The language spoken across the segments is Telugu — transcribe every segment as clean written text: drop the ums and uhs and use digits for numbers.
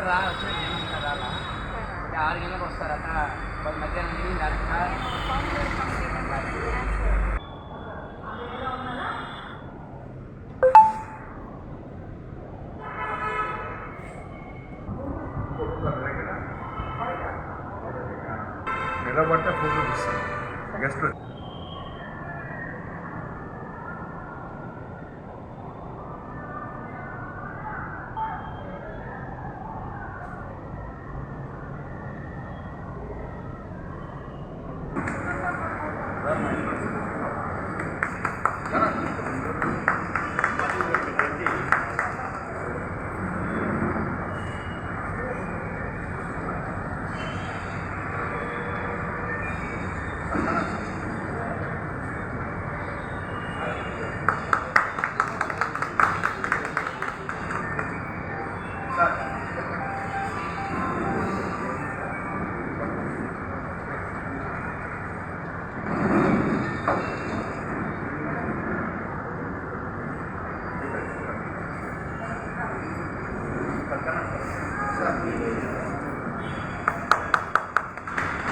వచ్చిన నేను రాలా 6 గంటలకు వస్తారట మధ్యాహ్నం తిరిగి నిలబట్టే ఫోటో తీస్తాను గెస్ట్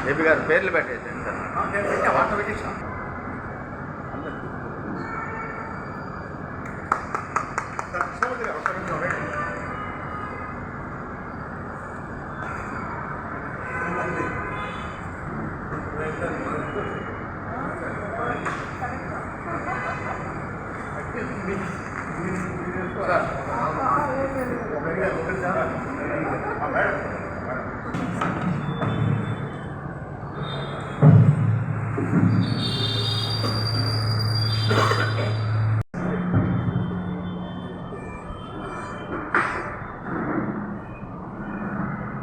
ఏపీ గారు పేర్లు పెట్టేసాను సార్ వాటర్ పెట్టేసాం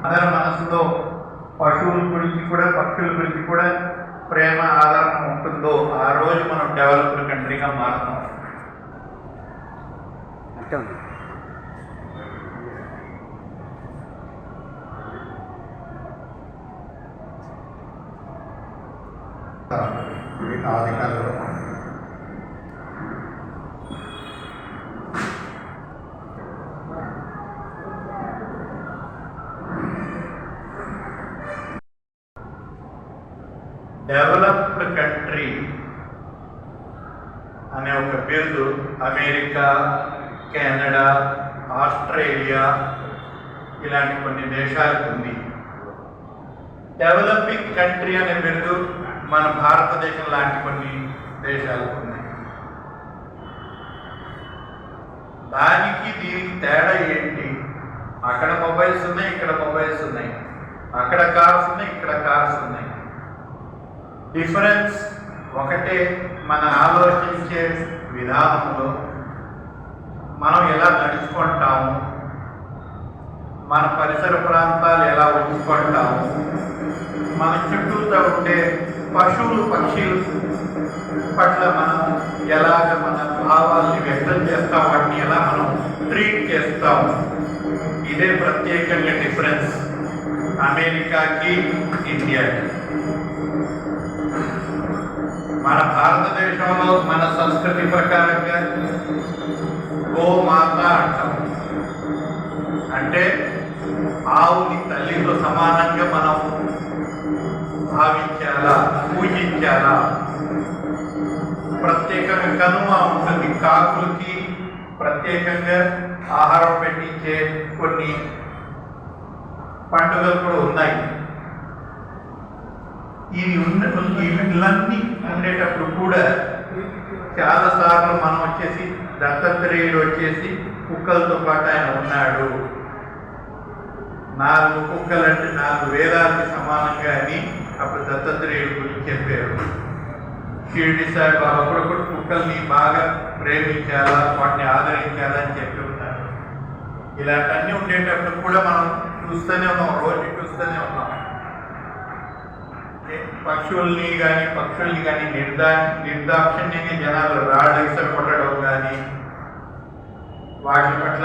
అందరి మనసులో పశువుల గురించి కూడా పక్షుల గురించి కూడా ప్రేమ ఆదరణ ఉంటుందో ఆ రోజు మనం డెవలప్డ్ కంట్రీగా మారుతాం. అధికారులు డెవలప్డ్ కంట్రీ అనే ఒక బిరుదు అమెరికా, కెనడా, ఆస్ట్రేలియా ఇలాంటి కొన్ని దేశాలకు ఉంది. డెవలపింగ్ కంట్రీ అనే బిరుదు మన భారతదేశం లాంటి కొన్ని దేశాలకు ఉన్నాయి. దానికి దీనికి తేడా ఏంటి? అక్కడ మొబైల్స్ ఉన్నాయి, ఇక్కడ మొబైల్స్ ఉన్నాయి, అక్కడ కార్స్ ఉన్నాయి, ఇక్కడ కార్స్ ఉన్నాయి. డిఫరెన్స్ ఒకటే, మన ఆలోచించే విధానంలో మనం ఎలా నడుచుకుంటాము, మన పరిసర ప్రాంతాలు ఎలా ఉంచుకుంటాము, మన చుట్టూతో ఉండే పశువులు పక్షులు పట్ల మనం ఎలాగ మన భావాల్ని వ్యక్తం చేస్తాం, వాటిని ఎలా మనం ట్రీట్ చేస్తాము. ఇదే ప్రత్యేకంగా డిఫరెన్స్ అమెరికాకి ఇండియాకి. మన భారతదేశంలో మన సంస్కృతి ప్రకారంగా గోమాత అంటాం. అంటే ఆవుని తల్లితో సమానంగా మనం భావించాలా, పూజించాలా. ప్రత్యేకంగా కనుమ ఉంటుంది, కాకులకి ప్రత్యేకంగా ఆహారం పెట్టించే కొన్ని పండుగలు కూడా ఉన్నాయి. ఇవన్నీ ఉండేటప్పుడు కూడా చాలాసార్లు మనం వచ్చేసి దత్తాత్రేయుడు వచ్చేసి కుక్కలతో పాటు ఆయన ఉన్నాడు, 4 కుక్కలు అంటే 4 వేదాలకి సమానంగా అని అప్పుడు దత్తాత్రేయుడు గురించి చెప్పారు. షిరిడి సాయి బాబా కూడా కుక్కల్ని బాగా ప్రేమించాలా, వాటిని ఆదరించాలా అని చెప్పి ఉన్నారు. ఇలాంటివన్నీ ఉండేటప్పుడు కూడా మనం చూస్తూనే ఉన్నాం, రోజు చూస్తూనే ఉన్నాం. పక్షుల్ని కానీ నిర్దాక్షిణ్యంగా జనాలు రాళ్ళు ఇసరు కొట్టడం కానీ, వాటి పట్ల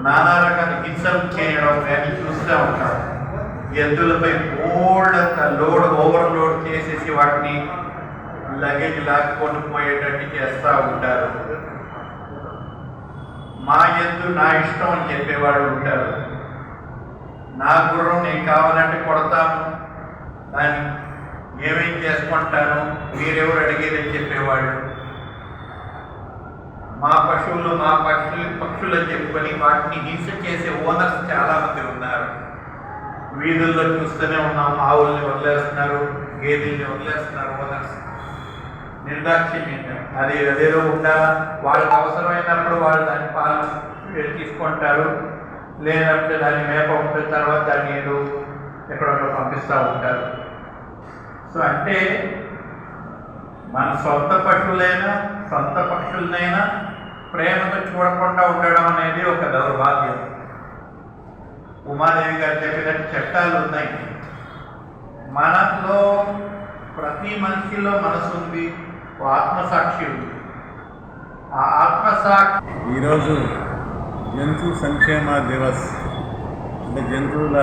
నానా రకాల హింసలు చేయడం కానీ చూస్తూ ఉంటాం. ఎద్దులపై బోల్డంత ఓవర్లోడ్ చేసేసి వాటిని లగేజ్ లాక్కొని పోయేటట్టు చేస్తూ ఉంటారు. మా ఎద్దు నా ఇష్టం అని చెప్పేవాడు ఉంటారు. నా గుర్రం నీకు కావాలంటే కొడతాను, దాన్ని ఏమేం చేసుకుంటాను, మీరెవరు అడిగేదని చెప్పేవాళ్ళు. మా పశువులు మా పక్షులని చెప్పుకొని వాటిని హింస చేసే ఓనర్స్ చాలామంది ఉన్నారు. వీధుల్లో చూస్తూనే ఉన్నాం, ఆవుల్ని వదిలేస్తున్నారు, గేదెల్ని వదిలేస్తున్నారు ఓనర్స్. నిర్దాక్షిణ్యంగా అదేదో ఉండాలా, వాళ్ళకి అవసరమైనప్పుడు వాళ్ళు దాని పాలు తీసుకుంటారు, లేనప్పుడు దాన్ని మేప ఉంటుంది, తర్వాత దాన్ని ఏదో ఎక్కడొక్కడ పంపిస్తూ ఉంటారు. సో అంటే మన సొంత పశువులైనా సొంత పక్షులనైనా ప్రేమతో చూడకుండా ఉండడం అనేది ఒక దౌర్భాగ్యం. ఉమాదేవి గారు చెప్పినట్టు చట్టాలు ఉన్నాయి. మనలో ప్రతి మనిషిలో మనసు ఉంది, ఓ ఆత్మసాక్షి ఉంది. ఆ ఆత్మసాక్షి ఈరోజు జంతు సంక్షేమ దివస్ అంటే జంతువుల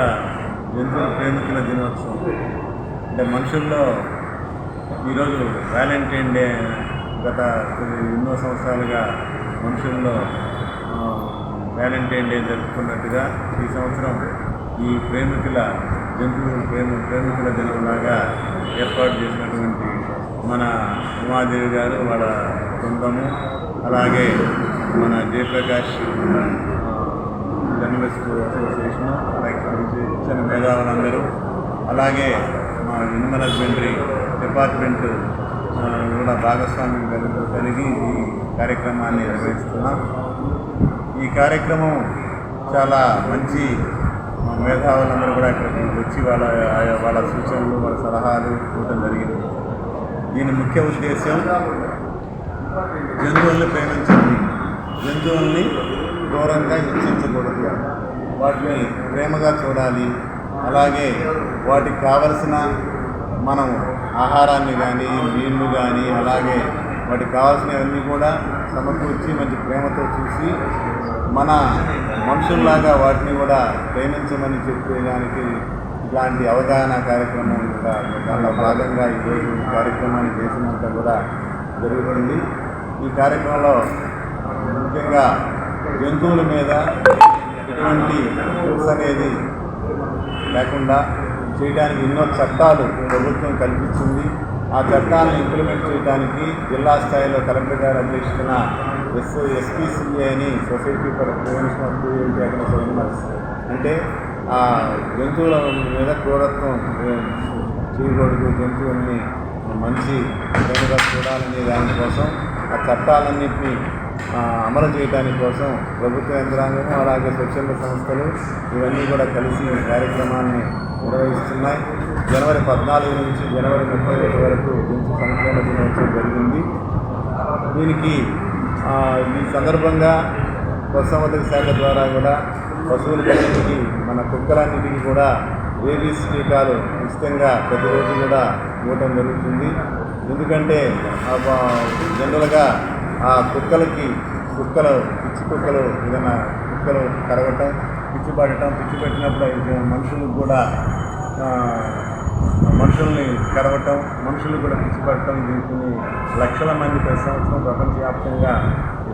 ప్రేమికుల దినోత్సవం. అంటే మనుషుల్లో ఈరోజు వ్యాలంటైన్ డే గత ఎన్నో సంవత్సరాలుగా మనుషుల్లో వ్యాలంటైన్ డే జరుపుకున్నట్టుగా ఈ సంవత్సరం ఈ ప్రేమికుల దినంలాగా ఏర్పాటు చేసినటువంటి మన ఉమాదేవి గారు, వాళ్ళ బృందము, అలాగే మన జయప్రకాష్ జర్నలిస్ట్ అసోసియేషను, అలాగే ఇచ్చిన మేధావులందరూ, అలాగే మా ఎనిమల్ హస్బెండరీ డిపార్ట్మెంట్ కూడా భాగస్వామ్యం కలిగి ఈ కార్యక్రమాన్ని నిర్వహిస్తున్నాం. ఈ కార్యక్రమం చాలా మంచి మేధావులందరూ కూడా ఇక్కడికి వచ్చి వాళ్ళ సూచనలు, వాళ్ళ సలహాలు ఇవ్వడం జరిగింది. దీని ముఖ్య ఉద్దేశం జంతువుల్ని ప్రేమించాలి, జంతువుల్ని ఘోరంగా హింసించకూడదు, వాటిని ప్రేమగా చూడాలి. అలాగే వాటికి కావలసిన మనం ఆహారాన్ని కానీ నీళ్లు కానీ అలాగే వాటికి కావాల్సినవన్నీ కూడా సమకూర్చి మంచి ప్రేమతో చూసి మన మనుషుల్లాగా వాటిని కూడా ప్రేమించమని చెప్పేదానికి ఇలాంటి అవగాహన కార్యక్రమం దానిలో భాగంగా ఈరోజు ఈ కార్యక్రమాన్ని దేశమంతా కూడా జరుగుతుంది. ఈ కార్యక్రమంలో ముఖ్యంగా జంతువుల మీద ఎటువంటి హింస అనేది లేకుండా చేయడానికి ఎన్నో చట్టాలు ప్రభుత్వం కల్పించింది. ఆ చట్టాలను ఇంప్లిమెంట్ చేయడానికి జిల్లా స్థాయిలో కలెక్టర్ గారు అధ్యక్షతన SPCA అని society for prevention of cruelty against animals, అంటే ఆ జంతువుల మీద క్రూరత్వం చేయకూడదు, జంతువుల్ని మంచి ప్రేమగా చూడాలనే దానికోసం ఆ చట్టాలన్నింటినీ అమలు చేయడానికి కోసం ప్రభుత్వ యంత్రాంగం అలాగే స్వచ్ఛంద సంస్థలు ఇవన్నీ కూడా కలిసి ఈ కార్యక్రమాన్ని నిర్వహిస్తున్నాయి. జనవరి 14 నుంచి జనవరి 31 వరకు జంతు సంక్షేమ దినోత్సవం జరిగింది. దీనికి ఈ సందర్భంగా పశుసంవర్ధక శాఖ ద్వారా కూడా పశువులన్నింటికి, మన కుక్కలన్నింటికి కూడా రేబీస్ టీకాలు ఉచితంగా ప్రతిరోజు కూడా ఇవ్వటం జరుగుతుంది. ఎందుకంటే జనరల్గా ఆ పిచ్చి కుక్కలు ఏదైనా కుక్కలు కరగటం, పిచ్చి పెట్టినప్పుడు మనుషులకు కూడా మనుషుల్ని కరవటం, మనుషులు కూడా పిచ్చి పట్టడం, దీనికి లక్షల మంది ప్రతి సంవత్సరం ప్రపంచవ్యాప్తంగా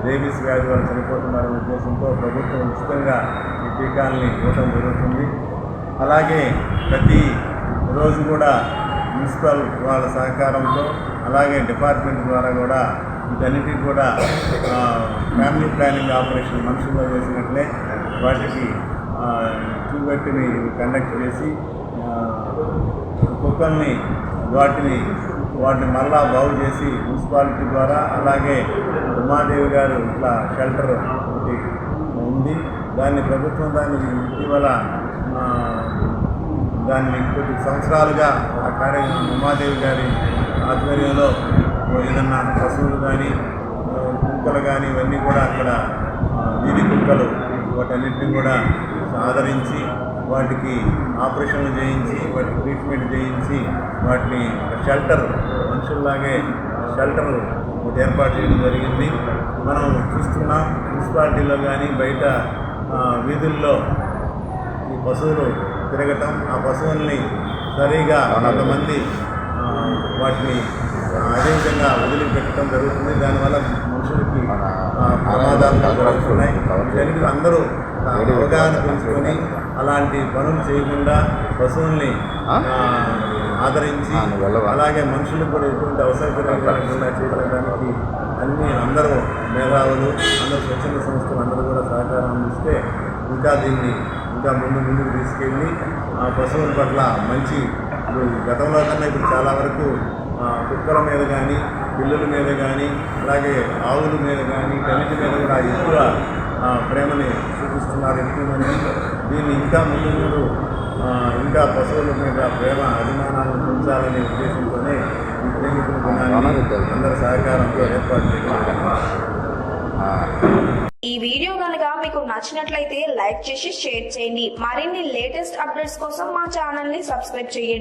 రేబీస్ వ్యాధి వల్ల చనిపోతున్నారనే ఉద్దేశంతో ప్రభుత్వం ఉచితంగా ఈ టీకాలని ఇవ్వడం జరుగుతుంది. అలాగే ప్రతి రోజు కూడా మున్సిపల్ వాళ్ళ సహకారంతో అలాగే డిపార్ట్మెంట్ ద్వారా కూడా వీటన్నిటికి కూడా ఫ్యామిలీ ప్లానింగ్ ఆపరేషన్ మనుషుల్లో చేసినట్లే వాటికి చూపెట్టిని కండక్ట్ చేసి కుక్కల్ని వాటిని మళ్ళా బాగు చేసి మున్సిపాలిటీ ద్వారా, అలాగే ఉమాదేవి గారు ఇట్లా షెల్టర్ ఒకటి ఉంది, దాన్ని ప్రభుత్వం ఇటీవల దాన్ని కొద్ది సంవత్సరాలుగా ఆ ఉమాదేవి గారి ఆధ్వర్యంలో ఏదన్నా పశువులు కానీ కుక్కలు కానీ ఇవన్నీ కూడా అక్కడ వీధి కుక్కలు వాటన్నిటిని కూడా ఆదరించి వాటికి ఆపరేషన్లు చేయించి వాటికి ట్రీట్మెంట్ చేయించి వాటిని షెల్టర్ మనుషుల్లాగే షెల్టర్ ఒకటి ఏర్పాటు చేయడం జరిగింది. మనం చూస్తున్నాం మున్సిపాలిటీలో కానీ బయట వీధుల్లో ఈ పశువులు తిరగటం, ఆ పశువుల్ని సరిగా కొంతమంది వాటిని అదేవిధంగా వదిలిపెట్టడం జరుగుతుంది. దానివల్ల మనుషులకి ప్రమాదాలు జరుగుతున్నాయి. వీటన్నిటి అందరూ అవగాహన పెంచుకొని అలాంటి పనులు చేయకుండా పశువుల్ని ఆదరించి అలాగే మనుషులకు కూడా ఎటువంటి అవసరకరం లేకుండా చేయడానికి అందరూ మేధావులు అందరూ స్వచ్ఛంద సంస్థలు అందరూ కూడా సహకారం అందిస్తే ఇంకా దీన్ని ఇంకా ముందుకు తీసుకెళ్ళి పశువుల పట్ల మంచి గతంలో కన్నా ఇప్పుడు చాలా వరకు కుక్కల మీద కానీ పిల్లుల మీద కానీ అలాగే ఆవుల మీద కానీ కమిటీ మీద కూడా ఎక్కువ ప్రేమని చూపిస్తున్నారు ఎక్కువ మంది. దీన్ని ఇంకా ముందు ఇంకా పశువుల మీద ప్రేమ అభిమానాలను పెంచాలనే ఉద్దేశంతోనే ఈ ప్రేమికుల దినాన్ని అందరి సహకారంతో ఏర్పాటు చేయడం. ఈ వీడియో కనుక మీకు నచ్చినట్లయితే లైక్ చేసి షేర్ చేయండి. మరిన్ని లేటెస్ట్ అప్డేట్స్ కోసం మా ఛానల్ ని సబ్స్క్రైబ్ చేయండి.